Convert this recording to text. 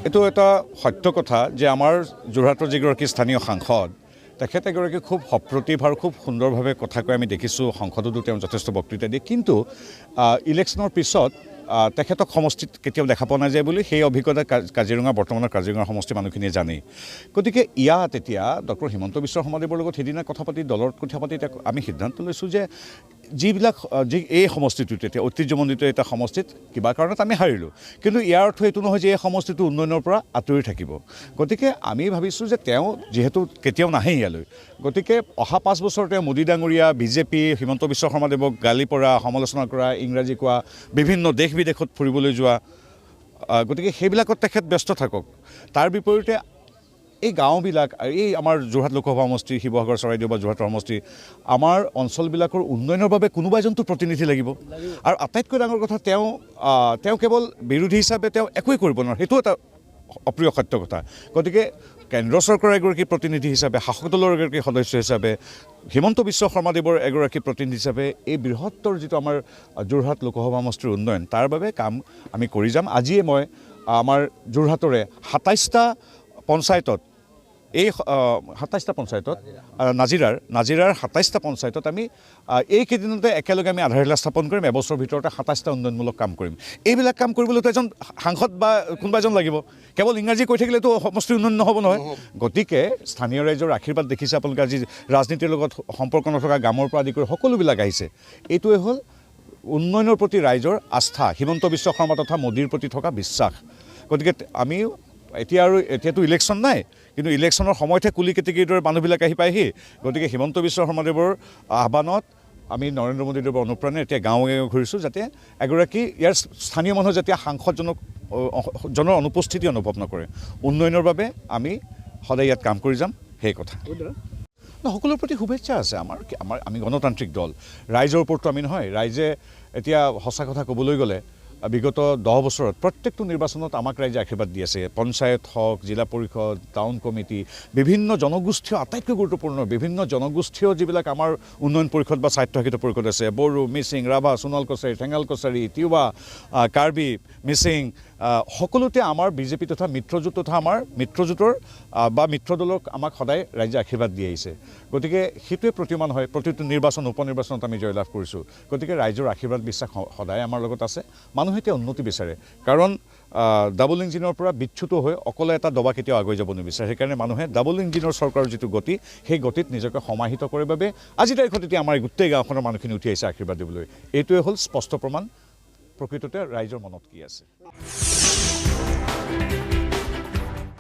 এইটো এটা সত্য কথা যে আমাৰ যোৰহাটৰ যিগৰাকী স্থানীয় সাংসদ তেখেত এগৰাকী খুব সপ্ৰতিভ আৰু খুব সুন্দৰভাৱে কথা কৈ আমি দেখিছোঁ সংসদতো তেওঁ যথেষ্ট বক্তৃতা দিয়ে কিন্তু ইলেকশ্যনৰ পিছত তেখেতক সমষ্টিত কেতিয়াও দেখা পোৱা নাযায় বুলি সেই অভিজ্ঞতা কাজিৰঙা বৰ্তমানৰ কাজিৰঙা সমষ্টিৰ মানুহখিনিয়ে জানেই গতিকে ইয়াত এতিয়া ডক্টৰ হিমন্ত বিশ্ব শৰ্মাদেৱৰ লগত সেইদিনা কথা পাতি দলৰ কথা পাতি আমি সিদ্ধান্ত লৈছোঁ যে যিবিলাক এই সমষ্টিটোত এতিয়া ঐতিহ্যমণ্ডিত এটা সমষ্টিত কিবা কাৰণত আমি হাৰিলোঁ কিন্তু ইয়াৰ অৰ্থ এইটো নহয় যে এই সমষ্টিটো উন্নয়নৰ পৰা আঁতৰি থাকিব গতিকে আমি ভাবিছোঁ যে তেওঁ যিহেতু কেতিয়াও নাহে ইয়ালৈ গতিকে অহা 5 বছৰ তেওঁ মোদী ডাঙৰীয়া বিজেপি হিমন্ত বিশ্ব শৰ্মাদেৱক গালি পৰা সমালোচনা কৰা ইংৰাজী কোৱা বিভিন্ন দেশ বিদেশত ফুৰিবলৈ যোৱা গতিকে সেইবিলাকত তেখেত ব্যস্ত থাকক তাৰ বিপৰীতে এই গাঁওবিলাক এই আমাৰ যোৰহাট লোকসভা সমষ্টি শিৱসাগৰ চৰাইদেউ বা যোৰহাট সমষ্টি আমাৰ অঞ্চলবিলাকৰ উন্নয়নৰ বাবে কোনোবা এজনটো প্ৰতিনিধি লাগিব আৰু আটাইতকৈ ডাঙৰ কথা তেওঁ কেৱল বিৰোধী হিচাপে তেওঁ একোৱেই কৰিব নোৱাৰে সেইটো এটা অপ্ৰিয় সত্য কথা গতিকে কেন্দ্ৰ চৰকাৰৰ এগৰাকী প্ৰতিনিধি হিচাপে শাসক দলৰ এগৰাকী সদস্য হিচাপে হিমন্ত বিশ্ব শৰ্মাদেৱৰ এগৰাকী প্ৰতিনিধি হিচাপে এই বৃহত্তৰ যিটো আমাৰ যোৰহাট লোকসভা সমষ্টিৰ উন্নয়ন তাৰ বাবে কাম আমি কৰি যাম আজিয়ে মই আমাৰ যোৰহাটৰে 27টা পঞ্চায়তত এই 27টা পঞ্চায়তত নাজিৰাৰ 27টা পঞ্চায়তত আমি এইকেইদিনতে একেলগে আমি আধাৰশিলা স্থাপন কৰিম এবছৰৰ ভিতৰতে 27টা উন্নয়নমূলক কাম কৰিম এইবিলাক কাম কৰিবলৈতো এজন সাংসদ বা কোনোবা এজন লাগিব কেৱল ইংৰাজী কৈ থাকিলেতো সমষ্টিৰ উন্নয়ন নহ'ব নহয় গতিকে স্থানীয় ৰাইজৰ আশীৰ্বাদ দেখিছে আপোনালোকে আজি ৰাজনীতিৰ লগত সম্পৰ্ক নথকা গামৰ পৰা আদি কৰি সকলোবিলাক আহিছে এইটোৱে হ'ল উন্নয়নৰ প্ৰতি ৰাইজৰ আস্থা হিমন্ত বিশ্ব শৰ্মা তথা মোদীৰ প্ৰতি থকা বিশ্বাস গতিকে আমি এতিয়াতো ইলেকশ্যন নাই কিন্তু ইলেকশ্যনৰ সময়তহে কুলি কেতেকীৰ দৰে মানুহবিলাক আহি পায়হি গতিকে হিমন্ত বিশ্ব শৰ্মাদেৱৰ আহ্বানত আমি নৰেন্দ্ৰ মোদীদেৱৰ অনুপ্ৰাণে এতিয়া গাঁৱে ঘূৰিছোঁ যাতে এগৰাকী ইয়াৰ স্থানীয় মানুহ যেতিয়া সাংসদজনৰ অনুপস্থিতি অনুভৱ নকৰে উন্নয়নৰ বাবে আমি সদায় ইয়াত কাম কৰি যাম সেই কথা সকলোৰে প্ৰতি শুভেচ্ছা আছে আমি গণতান্ত্ৰিক দল ৰাইজৰ ওপৰতো আমি নহয় ৰাইজে এতিয়া সঁচা কথা ক'বলৈ গ'লে বিগত 10 বছৰত প্ৰত্যেকটো নিৰ্বাচনত আমাক ৰাইজে আশীৰ্বাদ দি আছে পঞ্চায়ত হওক জিলা পৰিষদ টাউন কমিটি বিভিন্ন জনগোষ্ঠীয় আটাইতকৈ গুৰুত্বপূৰ্ণ বিভিন্ন জনগোষ্ঠীয় যিবিলাক আমাৰ উন্নয়ন পৰিষদ বা স্বায়ত্তশাসিত পৰিষদ আছে বড়ো মিচিং ৰাভা সোণোৱাল কছাৰী ঠেঙাল কছাৰী তিৱা কাৰ্বি মিচিং সকলোতে আমাৰ বিজেপি তথা মিত্ৰজোঁট তথা আমাৰ মিত্ৰজোঁটৰ বা মিত্ৰ দলক আমাক সদায় ৰাইজে আশীৰ্বাদ দি আহিছে গতিকে সেইটোৱে প্ৰতিমান হয় প্ৰতিটো নিৰ্বাচন উপনিৰ্বাচনত আমি জয়লাভ কৰিছোঁ গতিকে ৰাইজৰ আশীৰ্বাদ বিশ্বাস সদায় আমাৰ লগত আছে মানুহে এতিয়া উন্নতি বিচাৰে কাৰণ ডাবল ইঞ্জিনৰ পৰা বিচ্যুত হৈ অকলে এটা দবা কেতিয়াও আগুৱাই যাব নিবিচাৰে সেইকাৰণে মানুহে ডাবল ইঞ্জিনৰ চৰকাৰৰ যিটো গতি সেই গতিত নিজকে সমাহিত কৰে বাবে আজিৰ তাৰিখত এতিয়া আমাৰ গোটেই গাঁওখনৰ মানুহখিনি উঠি আহিছে আশীৰ্বাদ দিবলৈ এইটোৱে হ'ল স্পষ্ট প্ৰমাণ প্ৰকৃততে ৰাইজৰ মনত কি আছে